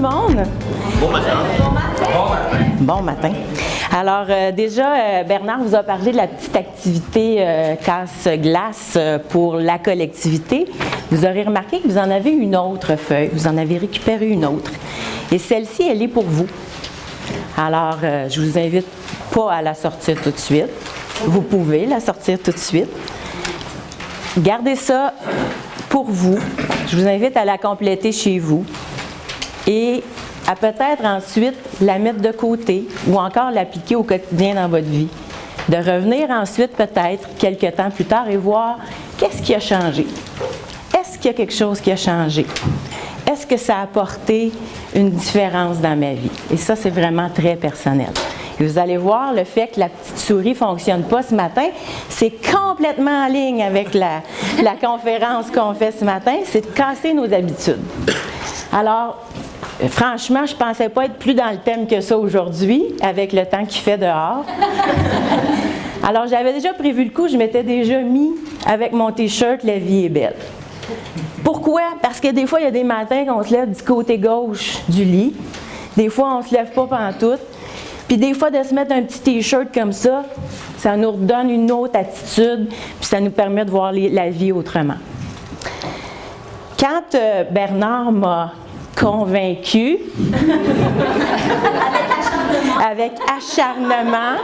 monde? Bon matin. Bon matin. Alors, déjà, Bernard vous a parlé de la petite activité casse-glace pour la collectivité. Vous aurez remarqué que vous en avez une autre feuille. Vous en avez récupéré une autre. Et celle-ci, elle est pour vous. Alors, je vous invite pas à la sortir tout de suite. Vous pouvez la sortir tout de suite. Gardez ça pour vous. Je vous invite à la compléter chez vous et à peut-être ensuite la mettre de côté ou encore l'appliquer au quotidien dans votre vie. De revenir ensuite peut-être quelques temps plus tard et voir qu'est-ce qui a changé. Est-ce qu'il y a quelque chose qui a changé? Est-ce que ça a apporté une différence dans ma vie? Et ça, c'est vraiment très personnel. Et vous allez voir, le fait que la petite souris ne fonctionne pas ce matin, c'est complètement en ligne avec la conférence qu'on fait ce matin, c'est de casser nos habitudes. Alors, franchement, je ne pensais pas être plus dans le thème que ça aujourd'hui, avec le temps qu'il fait dehors. Alors, j'avais déjà prévu le coup, je m'étais déjà mis avec mon T-shirt « La vie est belle ». Pourquoi? Parce que des fois, il y a des matins qu'on se lève du côté gauche du lit. Des fois, on ne se lève pas pantoute. Puis des fois, de se mettre un petit T-shirt comme ça nous redonne une autre attitude, puis ça nous permet de voir la vie autrement. Quand Bernard m'a convaincue, avec acharnement,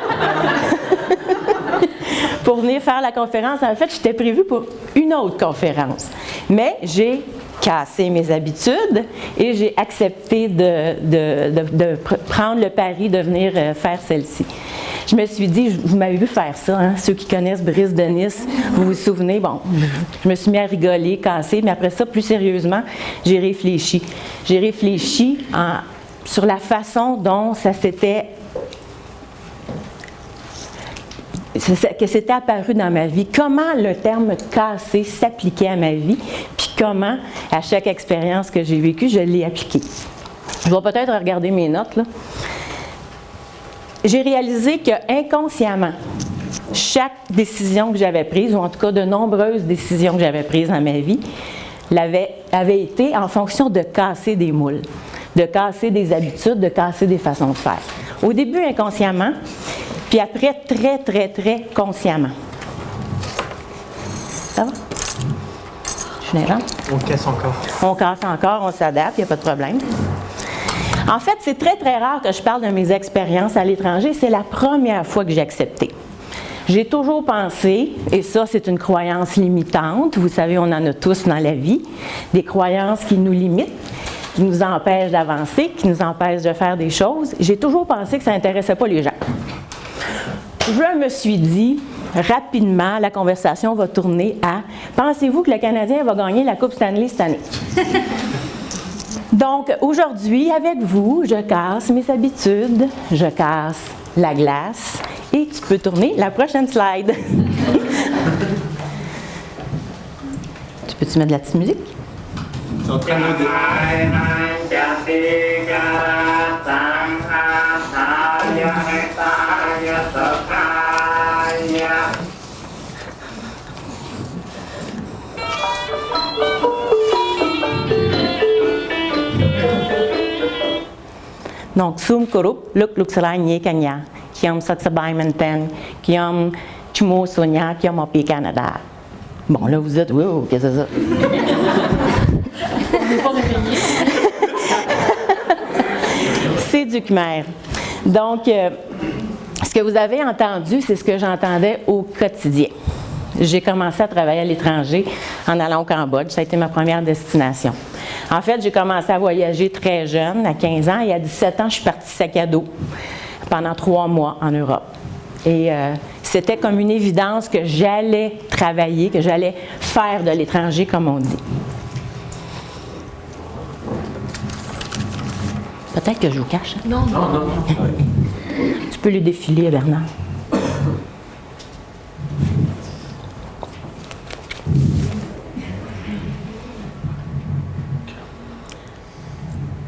pour venir faire la conférence, en fait, j'étais prévue pour une autre conférence. Mais j'ai cassé mes habitudes et j'ai accepté de prendre le pari de venir faire celle-ci. Je me suis dit, vous m'avez vu faire ça, hein? Ceux qui connaissent Brice de Nice, vous vous souvenez, bon, je me suis mis à rigoler, casser, mais après ça, plus sérieusement, j'ai réfléchi. J'ai réfléchi sur la façon dont ça s'était apparu dans ma vie, comment le terme « casser » s'appliquait à ma vie, puis comment, à chaque expérience que j'ai vécue, je l'ai appliqué. Je vais peut-être regarder mes notes, là. J'ai réalisé que inconsciemment, chaque décision que j'avais prise, ou en tout cas de nombreuses décisions que j'avais prises dans ma vie, avait été en fonction de casser des moules, de casser des habitudes, de casser des façons de faire. Au début, inconsciemment, puis après, très, très, très consciemment. Ça va? Je suis nerveuse? On casse encore. On casse encore, on s'adapte, il n'y a pas de problème. En fait, c'est très, très rare que je parle de mes expériences à l'étranger. C'est la première fois que j'ai accepté. J'ai toujours pensé, et ça, c'est une croyance limitante. Vous savez, on en a tous dans la vie. Des croyances qui nous limitent, qui nous empêchent d'avancer, qui nous empêchent de faire des choses. J'ai toujours pensé que ça n'intéressait pas les gens. Je me suis dit, rapidement, la conversation va tourner à « Pensez-vous que le Canadien va gagner la Coupe Stanley cette année? » Donc, aujourd'hui, avec vous, je casse mes habitudes, je casse la glace et tu peux tourner la prochaine slide. Tu peux-tu mettre de la petite musique? C'est en train de... Donc, Sum Kurup, Luk Salai Nye Kanya, Kiam Satsabai Menten, Kiam Chumo Sonia, Kiam Opi Canada. Bon, là, vous dites, oui, qu'est-ce que c'est ça? C'est du Khmer. Donc, ce que vous avez entendu, c'est ce que j'entendais au quotidien. J'ai commencé à travailler à l'étranger en allant au Cambodge. Ça a été ma première destination. En fait, j'ai commencé à voyager très jeune, à 15 ans, et à 17 ans, je suis partie sac à dos pendant 3 mois en Europe. Et c'était comme une évidence que j'allais travailler, que j'allais faire de l'étranger, comme on dit. Peut-être que je vous cache. Non. Tu peux le défiler, Bernard.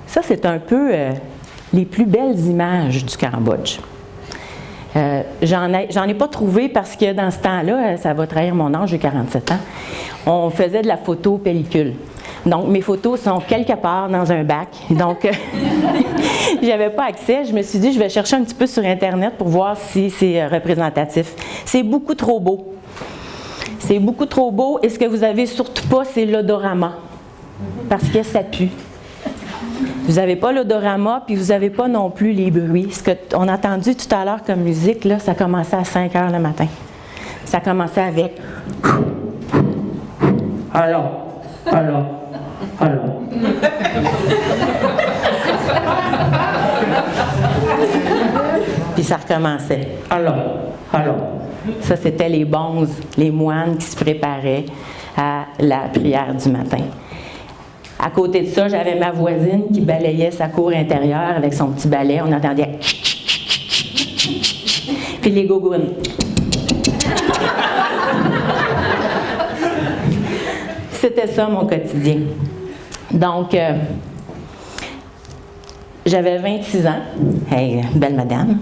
Ça, c'est un peu les plus belles images du Cambodge. J'en ai pas trouvé parce que dans ce temps-là, ça va trahir mon âge, j'ai 47 ans, on faisait de la photo pellicule. Donc, mes photos sont quelque part dans un bac. Donc, j'avais pas accès. Je me suis dit, je vais chercher un petit peu sur Internet pour voir si c'est représentatif. C'est beaucoup trop beau. C'est beaucoup trop beau. Et ce que vous avez surtout pas, c'est l'odorama. Parce que ça pue. Vous n'avez pas l'odorama, puis vous n'avez pas non plus les bruits. Ce qu'on a entendu tout à l'heure comme musique, là, ça commençait à 5 heures le matin. Ça commençait avec... Alors. Puis ça recommençait. Alors. Ça, c'était les bonzes, les moines qui se préparaient à la prière du matin. À côté de ça, j'avais ma voisine qui balayait sa cour intérieure avec son petit balai. On entendait... Puis les gougounes. C'était ça, mon quotidien. Donc, j'avais 26 ans. Hey, belle madame.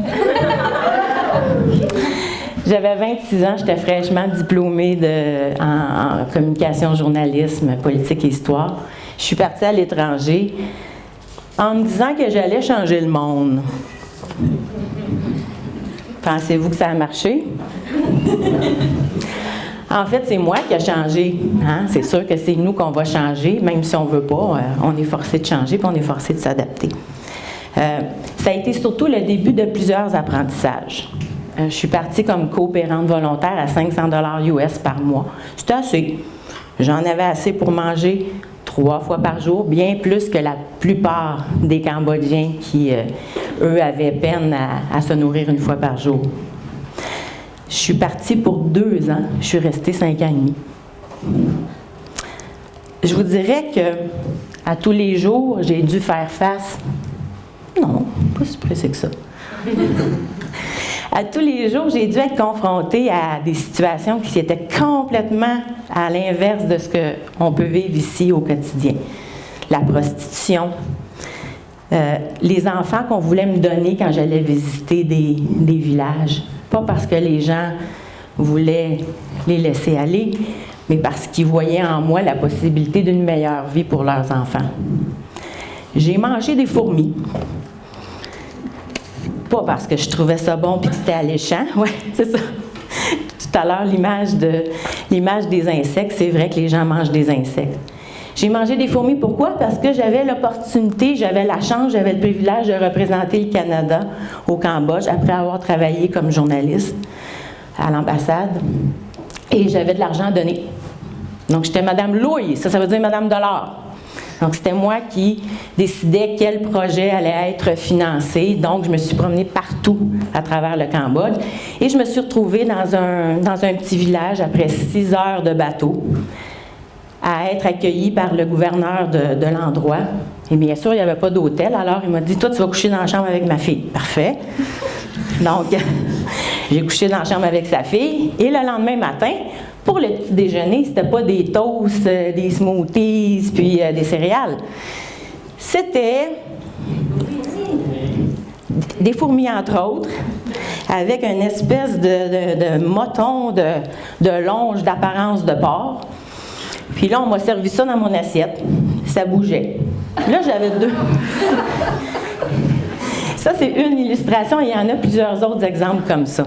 J'avais 26 ans, j'étais fraîchement diplômée en communication, journalisme, politique et histoire. Je suis partie à l'étranger en me disant que j'allais changer le monde. Pensez-vous que ça a marché? En fait, c'est moi qui ai changé. Hein? C'est sûr que c'est nous qu'on va changer, même si on ne veut pas. On est forcé de changer, puis on est forcé de s'adapter. Ça a été surtout le début de plusieurs apprentissages. Je suis partie comme coopérante volontaire à 500 $ US par mois. C'était assez. J'en avais assez pour manger 3 fois par jour, bien plus que la plupart des Cambodgiens qui, eux, avaient peine à se nourrir 1 fois par jour. Je suis partie pour 2 ans. Je suis restée 5 ans et demi. Je vous dirais que à tous les jours, j'ai dû faire face... Non, pas si pressé que ça. À tous les jours, j'ai dû être confrontée à des situations qui étaient complètement à l'inverse de ce qu'on peut vivre ici au quotidien. La prostitution, les enfants qu'on voulait me donner quand j'allais visiter des villages. Pas parce que les gens voulaient les laisser aller, mais parce qu'ils voyaient en moi la possibilité d'une meilleure vie pour leurs enfants. J'ai mangé des fourmis. Pas parce que je trouvais ça bon et que c'était alléchant. Oui, c'est ça. Tout à l'heure, l'image des insectes, c'est vrai que les gens mangent des insectes. J'ai mangé des fourmis, pourquoi? Parce que j'avais l'opportunité, j'avais la chance, j'avais le privilège de représenter le Canada au Cambodge après avoir travaillé comme journaliste à l'ambassade. Et j'avais de l'argent à donner. Donc, j'étais Madame Louis, ça veut dire Madame Dollar. Donc, c'était moi qui décidais quel projet allait être financé. Donc, je me suis promenée partout à travers le Cambodge. Et je me suis retrouvée dans un petit village après 6 heures de bateau à être accueillie par le gouverneur de l'endroit. Et bien sûr, il n'y avait pas d'hôtel. Alors, il m'a dit, toi, tu vas coucher dans la chambre avec ma fille. Parfait. Donc, j'ai couché dans la chambre avec sa fille. Et le lendemain matin, pour le petit déjeuner, c'était pas des toasts, des smoothies, puis des céréales. C'était des fourmis, entre autres, avec une espèce de moton, de longe d'apparence de porc. Puis là, on m'a servi ça dans mon assiette. Ça bougeait. Là, j'avais 2. Ça, c'est une illustration. Il y en a plusieurs autres exemples comme ça.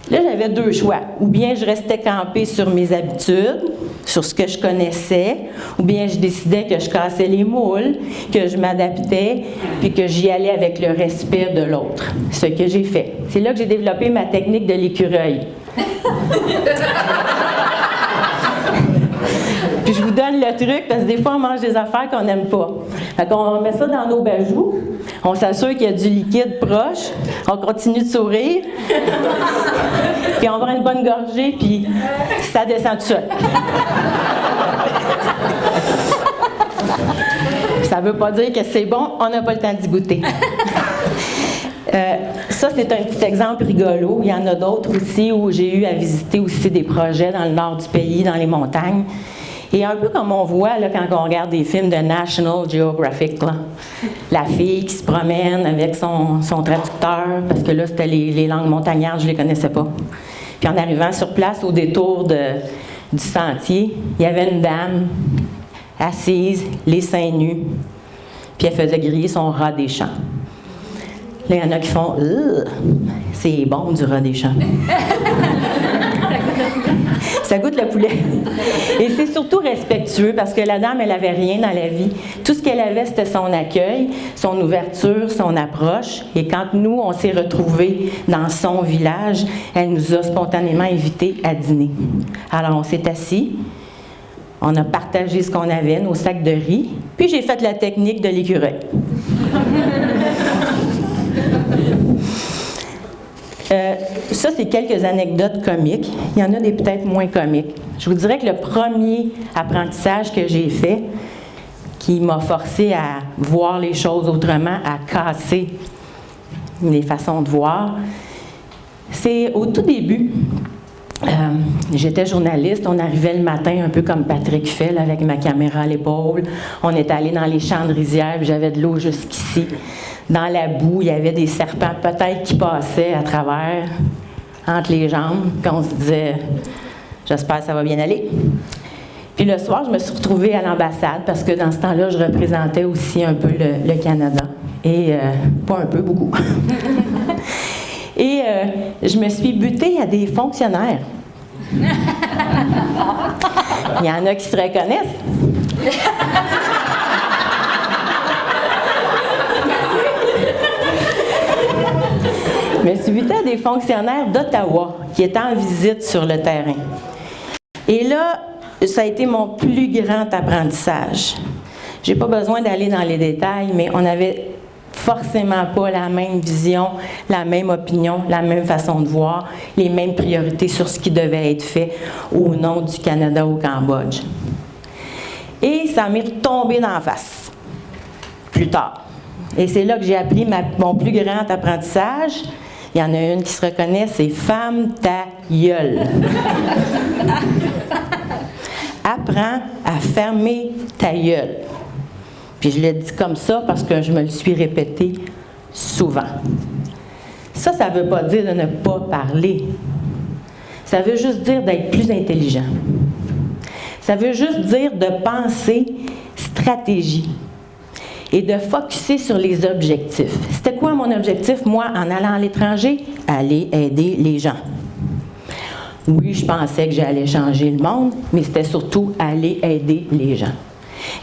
Là, j'avais 2 choix. Ou bien je restais campée sur mes habitudes, sur ce que je connaissais, ou bien je décidais que je cassais les moules, que je m'adaptais, puis que j'y allais avec le respect de l'autre. Ce que j'ai fait. C'est là que j'ai développé ma technique de l'écureuil. Puis je vous donne le truc, parce que des fois, on mange des affaires qu'on n'aime pas. Fait qu'on met ça dans nos bajoux, on s'assure qu'il y a du liquide proche, on continue de sourire, puis on prend une bonne gorgée, puis ça descend tout seul. Ça ne veut pas dire que c'est bon, on n'a pas le temps d'y goûter. Ça, c'est un petit exemple rigolo. Il y en a d'autres aussi où j'ai eu à visiter aussi des projets dans le nord du pays, dans les montagnes. Et un peu comme on voit là, quand on regarde des films de National Geographic, là, la fille qui se promène avec son traducteur, parce que là, c'était les langues montagnardes, je ne les connaissais pas. Puis en arrivant sur place, au détour du sentier, il y avait une dame assise, les seins nus, puis elle faisait griller son rat des champs. Là, il y en a qui font « c'est bon du rat des champs ». Ça goûte le poulet. Et c'est surtout respectueux parce que la dame, elle n'avait rien dans la vie. Tout ce qu'elle avait, c'était son accueil, son ouverture, son approche. Et quand nous, on s'est retrouvés dans son village, elle nous a spontanément invités à dîner. Alors, on s'est assis, on a partagé ce qu'on avait, nos sacs de riz, puis j'ai fait la technique de l'écureuil. Ça, c'est quelques anecdotes comiques. Il y en a des peut-être moins comiques. Je vous dirais que le premier apprentissage que j'ai fait, qui m'a forcé à voir les choses autrement, à casser les façons de voir, c'est au tout début. J'étais journaliste, on arrivait le matin un peu comme Patrick Fell avec ma caméra à l'épaule. On est allé dans les champs de rizière, puis j'avais de l'eau jusqu'ici. Dans la boue, il y avait des serpents peut-être qui passaient à travers, entre les jambes, puis on se disait « j'espère que ça va bien aller ». Puis le soir, je me suis retrouvée à l'ambassade parce que dans ce temps-là, je représentais aussi un peu le Canada. Et pas un peu, beaucoup. Et je me suis butée à des fonctionnaires. Il y en a qui se reconnaissent. Je me suis butée à des fonctionnaires d'Ottawa qui étaient en visite sur le terrain. Et là, ça a été mon plus grand apprentissage. Je n'ai pas besoin d'aller dans les détails, mais on n'avait forcément pas la même vision, la même opinion, la même façon de voir, les mêmes priorités sur ce qui devait être fait au nom du Canada au Cambodge. Et ça m'est retombé dans la face, plus tard. Et c'est là que j'ai appris mon plus grand apprentissage. Il y en a une qui se reconnaît, c'est « Femme ta gueule ». Apprends à fermer ta gueule. Puis je l'ai dit comme ça parce que je me le suis répété souvent. Ça ne veut pas dire de ne pas parler. Ça veut juste dire d'être plus intelligent. Ça veut juste dire de penser stratégie et de focusser sur les objectifs. C'était quoi mon objectif, moi, en allant à l'étranger? Aller aider les gens. Oui, je pensais que j'allais changer le monde, mais c'était surtout aller aider les gens.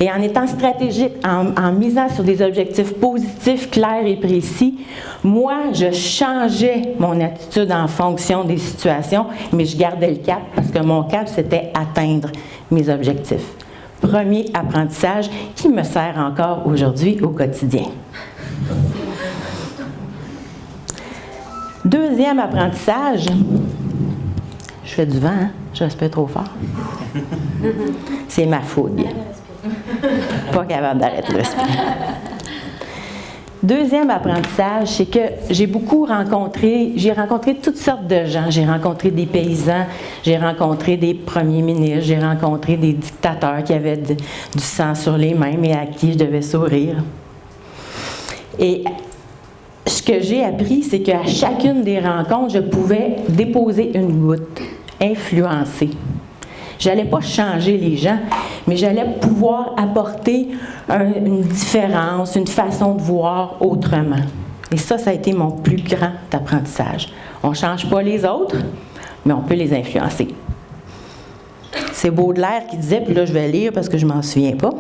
Et en étant stratégique, en misant sur des objectifs positifs, clairs et précis, moi, je changeais mon attitude en fonction des situations, mais je gardais le cap parce que mon cap, c'était atteindre mes objectifs. Premier apprentissage qui me sert encore aujourd'hui au quotidien. Deuxième apprentissage, je fais du vent, hein? Je respire trop fort. C'est ma fougue. Pas capable d'arrêter de respirer. Deuxième apprentissage, c'est que j'ai rencontré toutes sortes de gens. J'ai rencontré des paysans, j'ai rencontré des premiers ministres, j'ai rencontré des dictateurs qui avaient du sang sur les mains, mais à qui je devais sourire. Et ce que j'ai appris, c'est qu'à chacune des rencontres, je pouvais déposer une goutte, influencer. Je n'allais pas changer les gens, mais j'allais pouvoir apporter une différence, une façon de voir autrement. Et ça a été mon plus grand apprentissage. On ne change pas les autres, mais on peut les influencer. C'est Baudelaire qui disait, puis là je vais lire parce que je ne m'en souviens pas,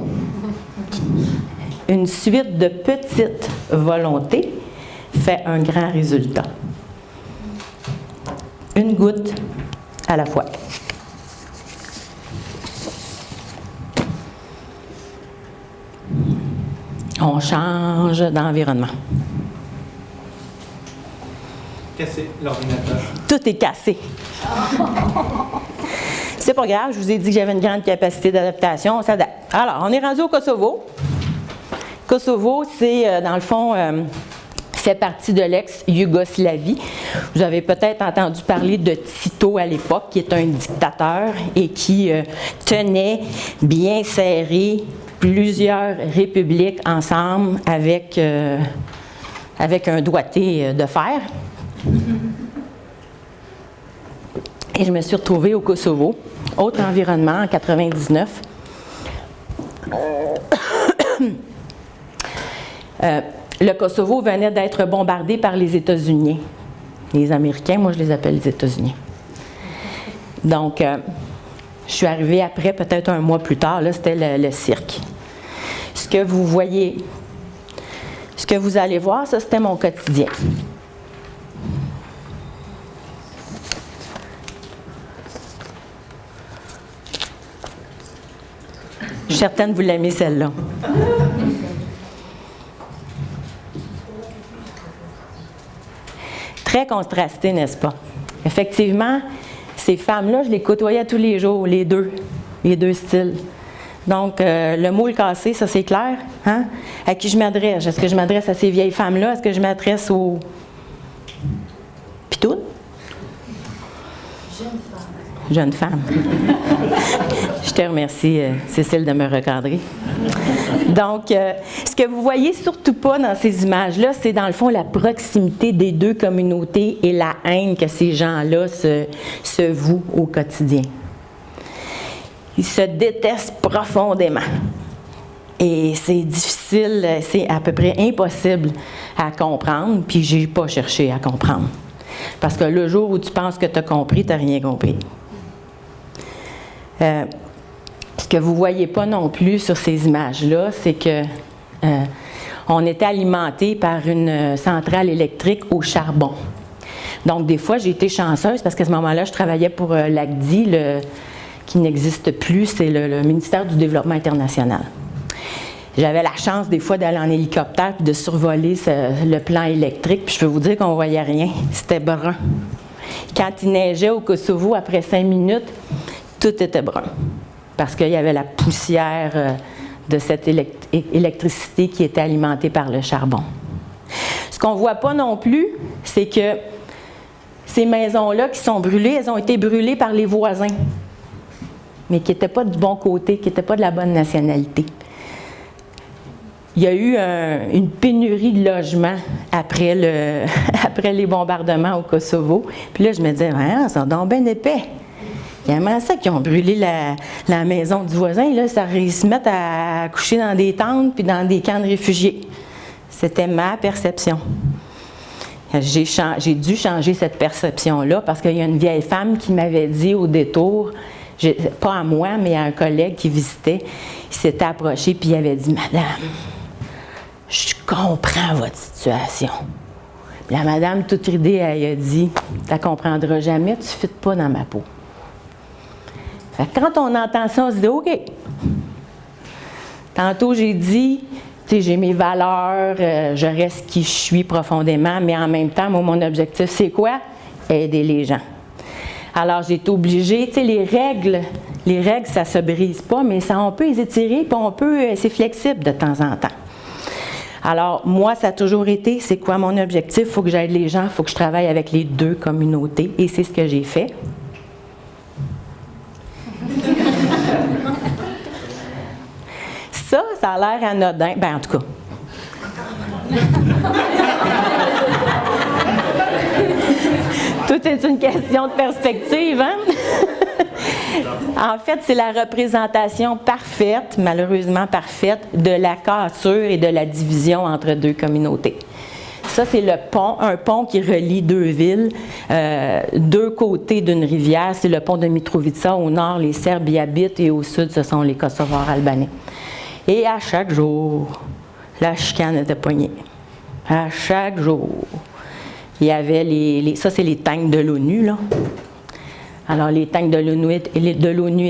une suite de petites volontés fait un grand résultat. Une goutte à la fois. On change d'environnement. Casser l'ordinateur. Tout est cassé. C'est pas grave, je vous ai dit que j'avais une grande capacité d'adaptation, on s'adapte. Alors, on est rendu au Kosovo. Kosovo, c'est, dans le fond, fait partie de l'ex-Yougoslavie. Vous avez peut-être entendu parler de Tito à l'époque, qui est un dictateur et qui tenait bien serré plusieurs républiques ensemble avec un doigté de fer. Et je me suis retrouvée au Kosovo, autre environnement, en 99. Le Kosovo venait d'être bombardé par les États-Unis. Les Américains, moi je les appelle les États-Unis. Donc, je suis arrivée après, peut-être un mois plus tard, là c'était le cirque. Ce que vous voyez, ce que vous allez voir, ça c'était mon quotidien. Je suis certaine que vous l'aimez celle-là. Très contrasté, n'est-ce pas? Effectivement, ces femmes-là, je les côtoyais tous les jours, les deux styles. Donc, le moule cassé, ça c'est clair. Hein? À qui je m'adresse? Est-ce que je m'adresse à ces vieilles femmes-là? Est-ce que je m'adresse aux pitounes? Jeune femme. Je te remercie, Cécile, de me recadrer. Donc, ce que vous voyez surtout pas dans ces images-là, c'est dans le fond la proximité des deux communautés et la haine que ces gens-là se vouent au quotidien. Ils se détestent profondément. Et c'est difficile, c'est à peu près impossible à comprendre, puis j'ai pas cherché à comprendre. Parce que le jour où tu penses que tu as compris, tu n'as rien compris. Ce que vous ne voyez pas non plus sur ces images-là, c'est que on était alimenté par une centrale électrique au charbon. Donc, des fois, j'ai été chanceuse parce qu'à ce moment-là, je travaillais pour l'ACDI, qui n'existe plus, c'est le ministère du Développement international. J'avais la chance des fois d'aller en hélicoptère et de survoler le plan électrique, puis je peux vous dire qu'on ne voyait rien, c'était brun. Quand il neigeait au Kosovo, après 5 minutes, tout était brun, parce qu'il y avait la poussière de cette électricité qui était alimentée par le charbon. Ce qu'on ne voit pas non plus, c'est que ces maisons-là qui sont brûlées, elles ont été brûlées par les voisins, mais qui n'étaient pas du bon côté, qui n'étaient pas de la bonne nationalité. Il y a eu une pénurie de logements après les bombardements au Kosovo. Puis là, je me disais, ah, ça donc bien épais. Il y a ça qui ont brûlé la maison du voisin. Là, ils se mettent à coucher dans des tentes puis dans des camps de réfugiés. C'était ma perception. J'ai dû changer cette perception-là parce qu'il y a une vieille femme qui m'avait dit au détour, pas à moi, mais à un collègue qui visitait, il s'était approché puis il avait dit, « Madame, je comprends votre situation. » La madame, toute ridée, elle a dit, « Tu ne comprendras jamais, tu ne fites pas dans ma peau. » Quand on entend ça, on se dit, « OK. » Tantôt, j'ai dit, tu sais, j'ai mes valeurs, je reste qui je suis profondément, mais en même temps, moi, mon objectif, c'est quoi? Aider les gens. Alors, j'ai été obligée, tu sais, les règles, ça ne se brise pas, mais ça, on peut les étirer, puis c'est flexible de temps en temps. Alors, moi, ça a toujours été, c'est quoi mon objectif? Il faut que j'aide les gens, il faut que je travaille avec les deux communautés, et c'est ce que j'ai fait. Ça a l'air anodin. Ben, en tout cas. Tout est une question de perspective, hein? En fait, c'est la représentation parfaite, malheureusement parfaite, de la cassure et de la division entre deux communautés. Ça, c'est le pont, un pont qui relie deux villes, deux côtés d'une rivière. C'est le pont de Mitrovica. Au nord, les Serbes y habitent et au sud, ce sont les Kosovars albanais. Et à chaque jour, la chicane était poignée. À chaque jour. Il y avait ça, c'est les tanks de l'ONU, là. Alors, les tanks de l'ONU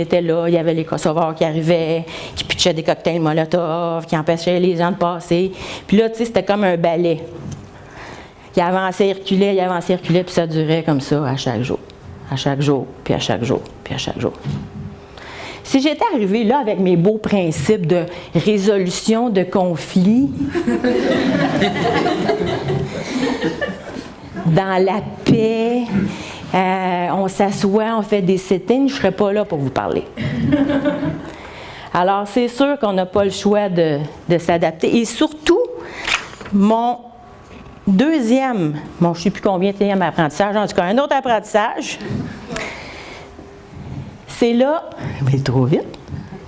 étaient là. Il y avait les Kosovars qui arrivaient, qui pitchaient des cocktails Molotov, qui empêchaient les gens de passer. Puis là, tu sais, c'était comme un balai. Il avançait, il reculait, puis ça durait comme ça à chaque jour. À chaque jour, puis à chaque jour, puis à chaque jour. Si j'étais arrivée là avec mes beaux principes de résolution de conflits, dans la paix, on s'assoit, on fait des sit-ins, je ne serais pas là pour vous parler. Alors, c'est sûr qu'on n'a pas le choix de s'adapter. Et surtout, mon deuxième, je ne sais plus combien de apprentissage, en tout cas un autre apprentissage, c'est là, mais trop vite,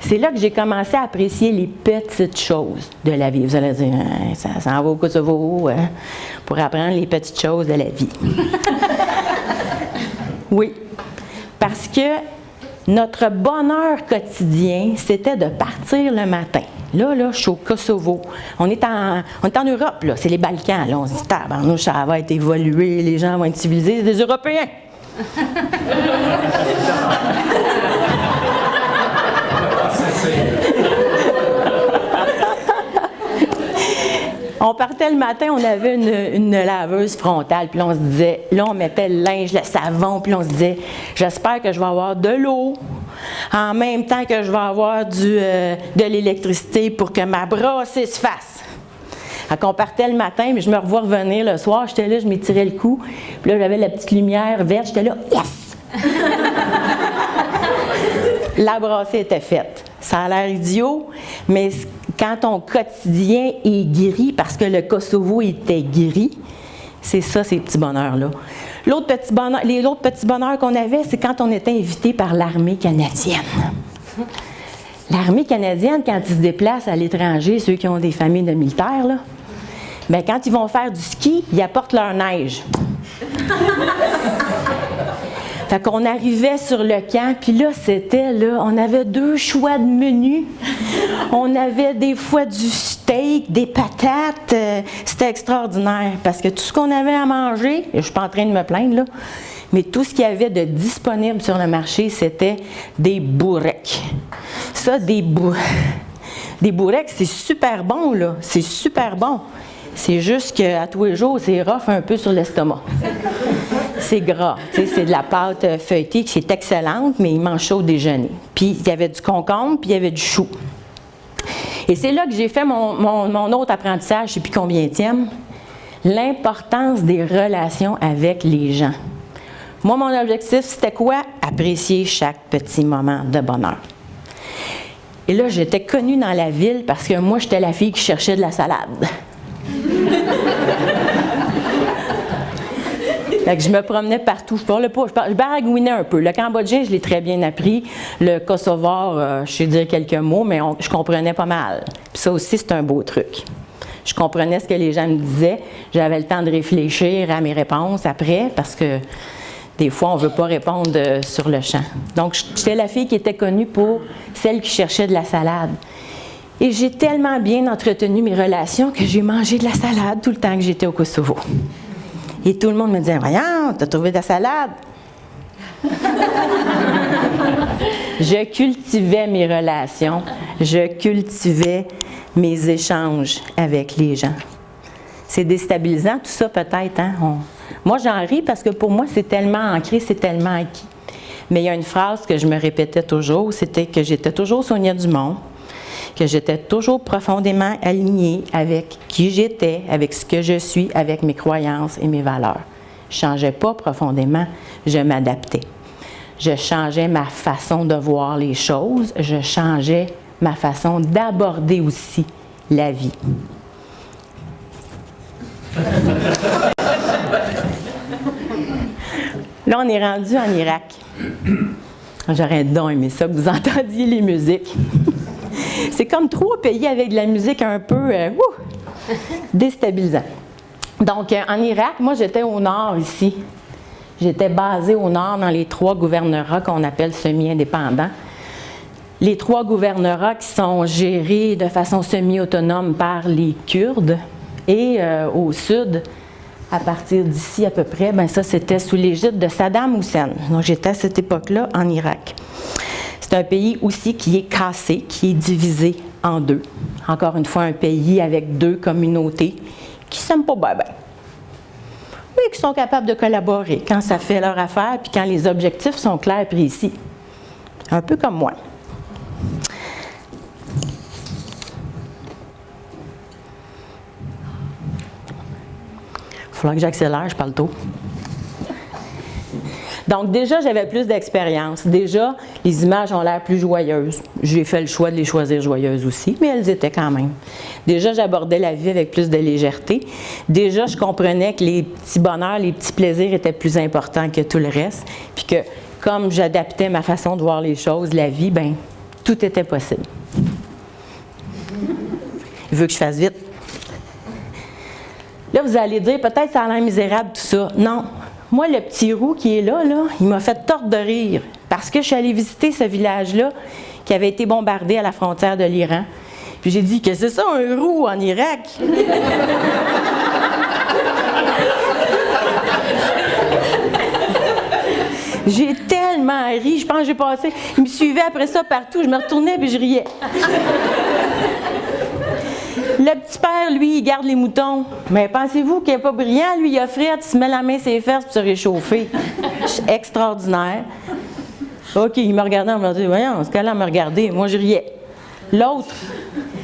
C'est là que j'ai commencé à apprécier les petites choses de la vie. Vous allez dire, ça s'en va au Kosovo pour apprendre les petites choses de la vie. Oui, parce que notre bonheur quotidien, c'était de partir le matin. Là, je suis au Kosovo. On est en Europe, là. C'est les Balkans. Là, on se dit, tabarnouche, ça va être évolué, les gens vont être civilisés, c'est des Européens. On partait le matin, on avait une laveuse frontale, puis là, on se disait, là, on mettait le linge, le savon, puis là, on se disait, j'espère que je vais avoir de l'eau, en même temps que je vais avoir de l'électricité pour que ma brassée se fasse. On partait le matin, mais je me revois revenir le soir, j'étais là, je m'étirais le cou, puis là, j'avais la petite lumière verte, j'étais là, yes! La brassée était faite. Ça a l'air idiot, mais quand ton quotidien est gris, parce que le Kosovo était gris, c'est ça, ces petits bonheurs-là. Les autres petits bonheurs qu'on avait, c'est quand on était invité par l'armée canadienne. L'armée canadienne, quand ils se déplacent à l'étranger, ceux qui ont des familles de militaires, là, bien, quand ils vont faire du ski, ils apportent leur neige. Fait qu'on arrivait sur le camp, puis là, on avait 2 choix de menus. On avait des fois du steak, des patates. C'était extraordinaire, parce que tout ce qu'on avait à manger, et je ne suis pas en train de me plaindre, là, mais tout ce qu'il y avait de disponible sur le marché, c'était des bourrecs. Ça, des bourrecs, c'est super bon, là. C'est super bon. C'est juste qu'à tous les jours, c'est rough un peu sur l'estomac. C'est gras. C'est de la pâte feuilletée qui est excellente, mais ils mangent ça au déjeuner. Puis il y avait du concombre, puis il y avait du chou. Et c'est là que j'ai fait mon autre apprentissage, je ne sais plus combienième, l'importance des relations avec les gens. Moi, mon objectif, c'était quoi? Apprécier chaque petit moment de bonheur. Et là, j'étais connue dans la ville parce que moi, j'étais la fille qui cherchait de la salade. Fait que je me promenais partout. Je baragouinais un peu. Le cambodgien, je l'ai très bien appris. Le kosovar, je sais dire quelques mots, mais je comprenais pas mal. Puis ça aussi, c'est un beau truc. Je comprenais ce que les gens me disaient. J'avais le temps de réfléchir à mes réponses après, parce que des fois, on ne veut pas répondre sur le champ. Donc, j'étais la fille qui était connue pour celle qui cherchait de la salade. Et j'ai tellement bien entretenu mes relations que j'ai mangé de la salade tout le temps que j'étais au Kosovo. Et tout le monde me disait, voyons, t'as trouvé de la salade? Je cultivais mes relations, je cultivais mes échanges avec les gens. C'est déstabilisant tout ça peut-être, hein? Moi, j'en ris parce que pour moi, c'est tellement ancré, c'est tellement acquis. Mais il y a une phrase que je me répétais toujours, c'était que j'étais toujours Sonia Dumont, que j'étais toujours profondément alignée avec qui j'étais, avec ce que je suis, avec mes croyances et mes valeurs. Je ne changeais pas profondément, je m'adaptais. Je changeais ma façon de voir les choses, je changeais ma façon d'aborder aussi la vie. Là, on est rendu en Irak. J'aurais donc aimé ça que vous entendiez les musiques. C'est comme 3 pays avec de la musique un peu déstabilisant. Donc, en Irak, moi, j'étais au nord ici. J'étais basée au nord dans les 3 gouvernorats qu'on appelle semi-indépendants. Les 3 gouvernorats qui sont gérés de façon semi-autonome par les Kurdes. Et au sud, à partir d'ici à peu près, bien ça, c'était sous l'égide de Saddam Hussein. Donc, j'étais à cette époque-là en Irak. C'est un pays aussi qui est cassé, qui est divisé en 2. Encore une fois, un pays avec 2 communautés qui ne s'aiment pas bien, mais qui sont capables de collaborer quand ça fait leur affaire puis quand les objectifs sont clairs et précis. Un peu comme moi. Il faudra que j'accélère, je parle tôt. Donc déjà, j'avais plus d'expérience. Déjà, les images ont l'air plus joyeuses. J'ai fait le choix de les choisir joyeuses aussi, mais elles étaient quand même. Déjà, j'abordais la vie avec plus de légèreté. Déjà, je comprenais que les petits bonheurs, les petits plaisirs étaient plus importants que tout le reste. Puis que, comme j'adaptais ma façon de voir les choses, la vie, bien, Tout était possible. Il veut que je fasse vite. Là, vous allez dire, peut-être ça a l'air misérable tout ça. Non. Moi, le petit roux qui est là, il m'a fait tordre de rire parce que je suis allée visiter ce village-là qui avait été bombardé à la frontière de l'Iran. Puis j'ai dit, qu'est-ce que c'est ça, un roux en Irak? J'ai tellement ri, je pense que j'ai passé. Il me suivait après ça partout, je me retournais puis je riais. Le petit père, lui, il garde les moutons. Mais pensez-vous qu'il n'est pas brillant? Lui, il a fret, il se met la main sur les fesses pour se réchauffer. C'est extraordinaire. OK, il me regardait, on me dit, voyons, ce gars-là me regardait. Moi, je riais. L'autre,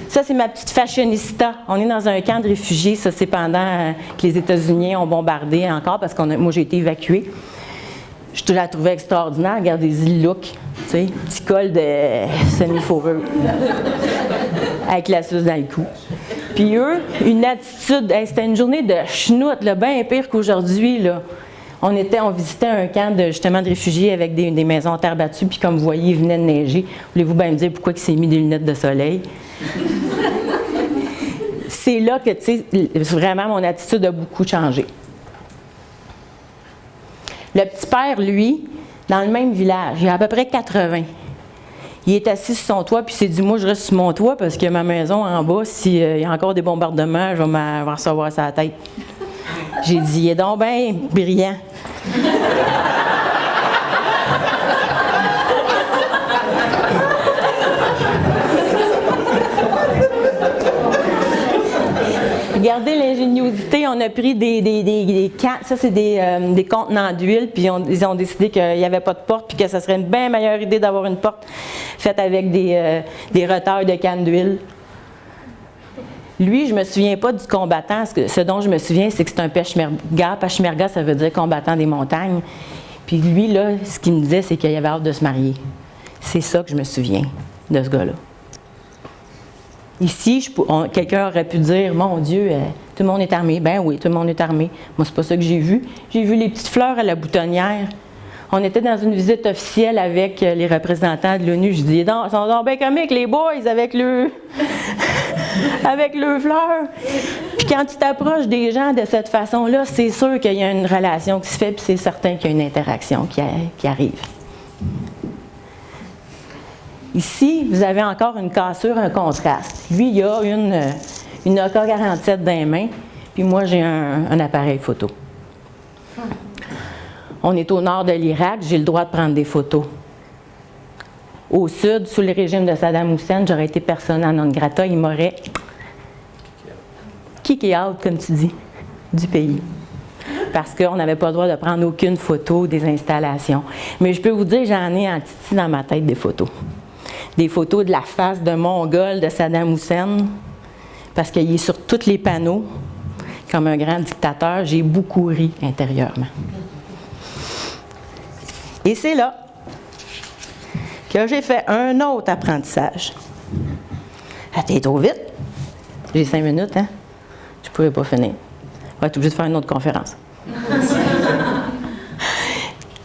ça, c'est ma petite fashionista. On est dans un camp de réfugiés. Ça, c'est pendant que les États-Unis ont bombardé encore, parce que moi, j'ai été évacuée. Je la trouvais extraordinaire. Regardez-y le look. Tu sais, petit col de semi-fourrure. Avec la suce dans le cou. Puis eux, une attitude. Hey, c'était une journée de schnout, là, bien pire qu'aujourd'hui, là. On visitait un camp justement de réfugiés avec des maisons en terre battue, puis comme vous voyez, il venait de neiger. Voulez-vous bien me dire pourquoi il s'est mis des lunettes de soleil? C'est là que, tu sais, vraiment, mon attitude a beaucoup changé. Le petit père, lui, dans le même village, il a à peu près 80. Il est assis sur son toit, puis il s'est dit, moi, je reste sur mon toit parce que ma maison en bas, s'il y a encore des bombardements, je vais recevoir ça à la tête. J'ai dit, il est donc bien brillant. Regardez l'ingéniosité, on a pris des cannes, ça c'est des contenants d'huile, puis ils ont décidé qu'il n'y avait pas de porte, puis que ça serait une bien meilleure idée d'avoir une porte faite avec des retailles de cannes d'huile. Lui, je ne me souviens pas du combattant. Ce dont je me souviens, c'est que c'est un peshmerga. Peshmerga, ça veut dire combattant des montagnes. Puis lui, là, ce qu'il me disait, c'est qu'il avait hâte de se marier. C'est ça que je me souviens de ce gars-là. Ici, quelqu'un aurait pu dire, mon Dieu, tout le monde est armé. Ben oui, tout le monde est armé. Moi, c'est pas ça que j'ai vu. J'ai vu les petites fleurs à la boutonnière. On était dans une visite officielle avec les représentants de l'ONU. Je dis, ils sont donc bien comiques, les boys, avec leurs fleurs. Puis quand tu t'approches des gens de cette façon-là, c'est sûr qu'il y a une relation qui se fait, puis c'est certain qu'il y a une interaction qui arrive. Ici, vous avez encore une cassure, un contraste. Lui, il a une AK-47 dans les mains, puis moi, j'ai un appareil photo. On est au nord de l'Irak, j'ai le droit de prendre des photos. Au sud, sous le régime de Saddam Hussein, j'aurais été persona non grata, il m'aurait kické out, comme tu dis, du pays. Parce qu'on n'avait pas le droit de prendre aucune photo des installations. Mais je peux vous dire, j'en ai en titi dans ma tête des photos. Des photos de la face de Mongol de Saddam Hussein, parce qu'il est sur tous les panneaux, comme un grand dictateur. J'ai beaucoup ri intérieurement. Et c'est là que j'ai fait un autre apprentissage. Ah, t'es trop vite. J'ai 5 minutes, hein? Je ne pourrais pas finir. On va être obligé de faire une autre conférence.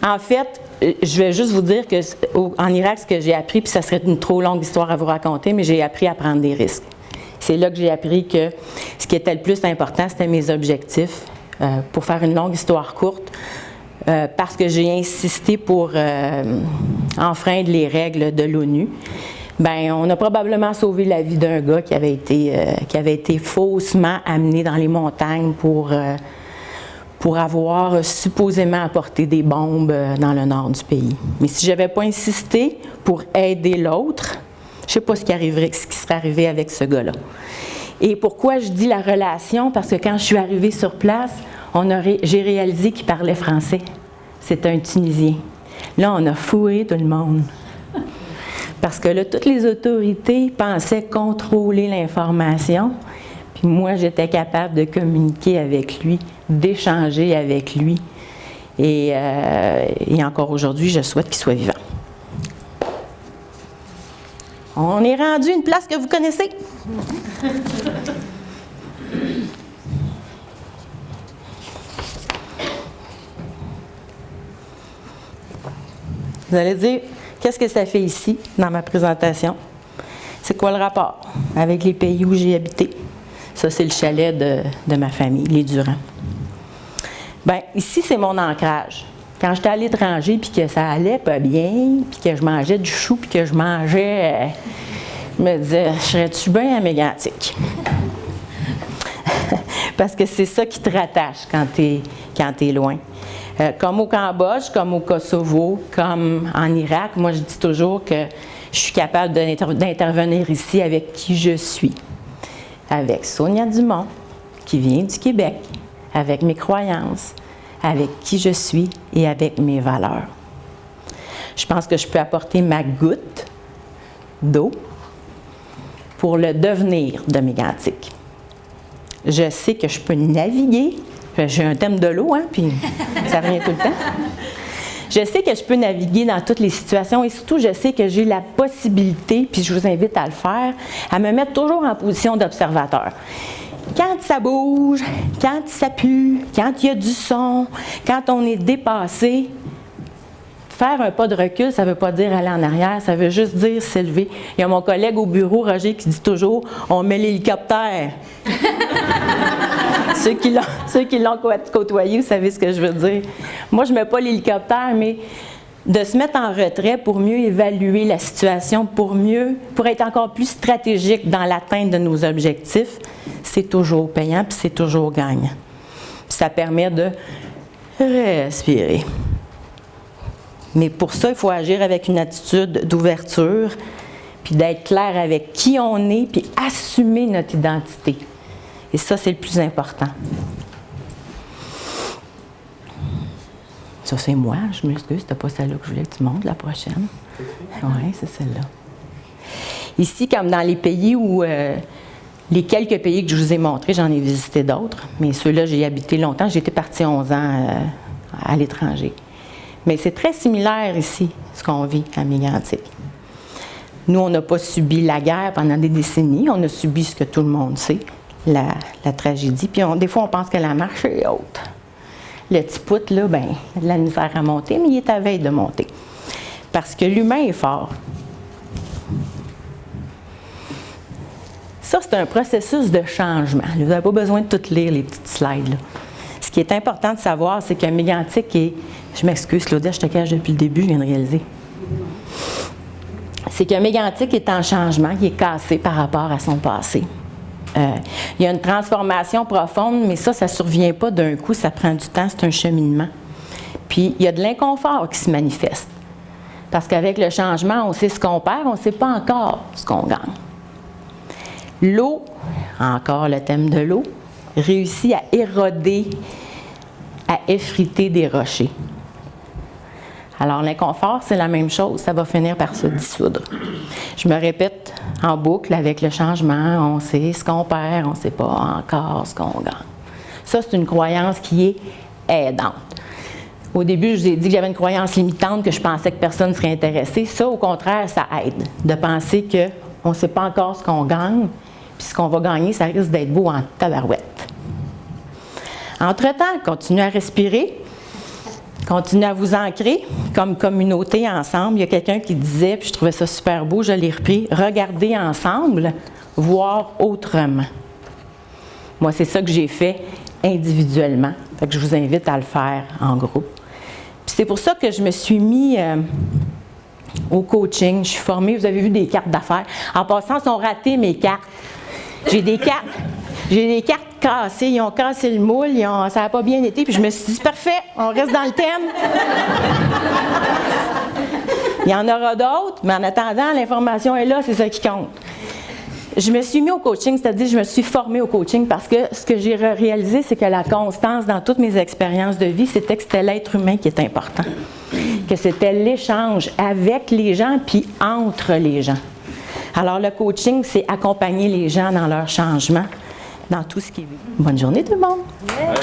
En fait, je vais juste vous dire qu'en Irak, ce que j'ai appris, puis ça serait une trop longue histoire à vous raconter, mais j'ai appris à prendre des risques. C'est là que j'ai appris que ce qui était le plus important, c'était mes objectifs. Pour faire une longue histoire courte, parce que j'ai insisté pour enfreindre les règles de l'ONU, bien, on a probablement sauvé la vie d'un gars qui avait été faussement amené dans les montagnes pour avoir supposément apporté des bombes dans le nord du pays. Mais si je n'avais pas insisté pour aider l'autre, je ne sais pas ce qui serait arrivé avec ce gars-là. Et pourquoi je dis la relation? Parce que quand je suis arrivée sur place, j'ai réalisé qu'il parlait français. C'était un Tunisien. Là, on a fourré tout le monde. Parce que là, toutes les autorités pensaient contrôler l'information. Puis moi, j'étais capable de communiquer avec lui, d'échanger avec lui. Et encore aujourd'hui, je souhaite qu'il soit vivant. On est rendu à une place que vous connaissez. Vous allez dire, qu'est-ce que ça fait ici, dans ma présentation? C'est quoi le rapport avec les pays où j'ai habité? Ça, c'est le chalet de ma famille, les Durand. Bien, ici, c'est mon ancrage. Quand j'étais à l'étranger, puis que ça allait pas bien, puis que je mangeais du chou, puis que je mangeais... je me disais, serais-tu bien à Mégantic? Parce que c'est ça qui te rattache quand t'es loin. Comme au Cambodge, comme au Kosovo, comme en Irak, moi je dis toujours que je suis capable d'intervenir ici avec qui je suis. Avec Sonia Dumont, qui vient du Québec, avec mes croyances, avec qui je suis et avec mes valeurs. Je pense que je peux apporter ma goutte d'eau pour le devenir de Mégantic. Je sais que je peux naviguer. J'ai un thème de l'eau, hein, puis ça revient tout le temps. Je sais que je peux naviguer dans toutes les situations et surtout, je sais que j'ai la possibilité, puis je vous invite à le faire, à me mettre toujours en position d'observateur. Quand ça bouge, quand ça pue, quand il y a du son, quand on est dépassé, faire un pas de recul, ça ne veut pas dire aller en arrière, ça veut juste dire s'élever. Il y a mon collègue au bureau, Roger, qui dit toujours « on met l'hélicoptère ». Ceux qui l'ont côtoyé, vous savez ce que je veux dire. Moi, je ne mets pas l'hélicoptère, mais de se mettre en retrait pour mieux évaluer la situation, pour être encore plus stratégique dans l'atteinte de nos objectifs, c'est toujours payant puis c'est toujours gagnant. Puis ça permet de respirer. Mais pour ça, il faut agir avec une attitude d'ouverture, puis d'être clair avec qui on est, puis assumer notre identité. Et ça, c'est le plus important. Ça, c'est moi. Je m'excuse, c'était pas celle-là que je voulais que tu montres, la prochaine. Oui, c'est celle-là. Ici, comme dans les pays où... les quelques pays que je vous ai montrés, j'en ai visité d'autres, mais ceux-là, j'ai habité longtemps. J'ai été partie 11 ans à l'étranger. Mais c'est très similaire ici, ce qu'on vit à Mégantic. Nous, on n'a pas subi la guerre pendant des décennies. On a subi ce que tout le monde sait, la tragédie. Puis des fois, on pense que la marche est haute. Le petit poutre, là, bien, il a de la misère à monter, mais il est à veille de monter. Parce que l'humain est fort. Ça, c'est un processus de changement. Vous n'avez pas besoin de tout lire, les petites slides, là. Ce qui est important de savoir, c'est que Mégantic est... Je m'excuse, Claudia, je te cache depuis le début, je viens de réaliser. C'est que Mégantic est en changement, il est cassé par rapport à son passé. Il y a une transformation profonde, mais ça ne survient pas d'un coup, ça prend du temps, c'est un cheminement. Puis, il y a de l'inconfort qui se manifeste. Parce qu'avec le changement, on sait ce qu'on perd, on ne sait pas encore ce qu'on gagne. L'eau, encore le thème de l'eau, réussit à éroder, à effriter des rochers. Alors, l'inconfort, c'est la même chose, ça va finir par se dissoudre. Je me répète en boucle avec le changement, on sait ce qu'on perd, on ne sait pas encore ce qu'on gagne. Ça, c'est une croyance qui est aidante. Au début, je vous ai dit que j'avais une croyance limitante, que je pensais que personne ne serait intéressé. Ça, au contraire, ça aide de penser qu'on ne sait pas encore ce qu'on gagne, puis ce qu'on va gagner, ça risque d'être beau en tabarouette. Entre-temps, continuez à respirer. Continuez à vous ancrer comme communauté ensemble. Il y a quelqu'un qui disait, puis je trouvais ça super beau, je l'ai repris, regardez ensemble, voir autrement. Moi, c'est ça que j'ai fait individuellement. Fait que je vous invite à le faire en groupe. Puis c'est pour ça que je me suis mis au coaching. Je suis formée, vous avez vu des cartes d'affaires. En passant, ils ont raté mes cartes. J'ai des cartes cassées, ils ont cassé le moule, ça n'a pas bien été, puis je me suis dit, parfait, on reste dans le thème. Il y en aura d'autres, mais en attendant, l'information est là, c'est ça qui compte. Je me suis mis au coaching, c'est-à-dire je me suis formée au coaching parce que ce que j'ai réalisé, c'est que la constance dans toutes mes expériences de vie, c'était que c'était l'être humain qui est important, que c'était l'échange avec les gens puis entre les gens. Alors, le coaching, c'est accompagner les gens dans leur changement, dans tout ce qu'ils vivent. Bonne journée tout le monde! Yeah.